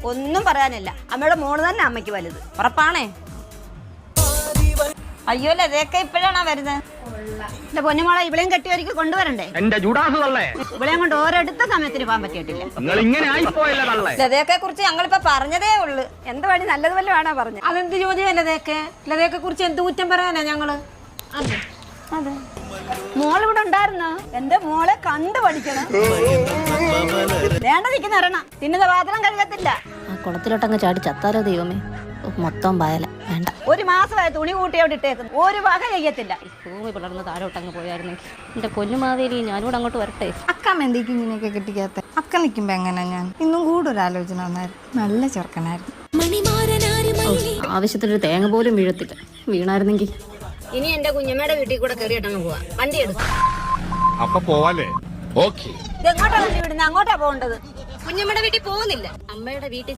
ഒന്നും പറയാനില്ല. അമ്മയുടെ മോള് തന്നെ അമ്മയ്ക്ക് വലുത്. ഉറപ്പാണേ? അയ്യോ ലതയൊക്കെ ഇപ്പോഴാണോ വരുന്നത്? എന്റെ പൊന്നുമോളെ ഇവിടെയും കെട്ടി ഒരുക്കി കൊണ്ടുവരണ്ടേ? ഇവിടെയും കൊണ്ട് ഓരോടുത്ത സമയത്തിന് പോകാൻ പറ്റിയിട്ടില്ല. ലതയൊക്കെ കുറിച്ച് ഞങ്ങളിപ്പോ പറഞ്ഞതേ ഉള്ളു. എന്ത് വഴി നല്ലത് വല്ല വേണോ പറഞ്ഞു? അതെന്ത് ചോദ്യം? ലതയൊക്കെ കുറിച്ച് എന്ത് കുറ്റം പറയാനാ ഞങ്ങള്? അതെ, മോളിവിടെ ഉണ്ടായിരുന്നോ? എന്റെ മോളെ കണ്ടു പഠിക്കണം. വേണ്ട നിൽക്കുന്ന ഇറണ തിന്നുന്ന പാത്രം കഴുകത്തില്ല. ആ കുളത്തിലോട്ടങ്ങ് ചാടി ചത്താലോ ദൈവമേ, മൊത്തം പായല. വേണ്ട. 1 മാസമായി തുണി കൂട്ടി അവിടെ ഇട്ടേക്കുന്നു. ഒരു വക ചെയ്യത്തില്ല. ഭൂമി പിളർന്ന് താഴോട്ടങ്ങ് പോയായിരുന്നെങ്കിൽ. എന്റെ പൊന്നുമാവേലി, ഞാനിവിടെ അങ്ങോട്ട് വരട്ടെ. അക്കമ്മ എന്തൊക്കെ ഇങ്ങനെയൊക്കെ കെട്ടിക്കാത്ത? അക്ക നിൽക്കുമ്പോ എങ്ങനെ? ഞാൻ ഇന്നും കൂടെ ഒരു ആലോചന വന്നായിരുന്നു. നല്ല ചെറുക്കനായിരുന്നു. ആവശ്യത്തിനൊരു തേങ്ങ പോലും വീഴത്തില്ല. വീണായിരുന്നെങ്കിൽ. ഇനി എന്റെ കുഞ്ഞമ്മയുടെ വീട്ടിൽ കൂടെ കയറിയിട്ടങ്ങ് പോവാ. വണ്ടി എടുക്കും. അപ്പൊ പോവാല്ലേ? ഓക്കേ. ഇതെങ്ങോട്ടാ വിടുന്നത്? അങ്ങോട്ടാ പോകേണ്ടത്. കുഞ്ഞമ്മയുടെ വീട്ടിൽ പോകുന്നില്ല, അമ്മയുടെ വീട്ടിൽ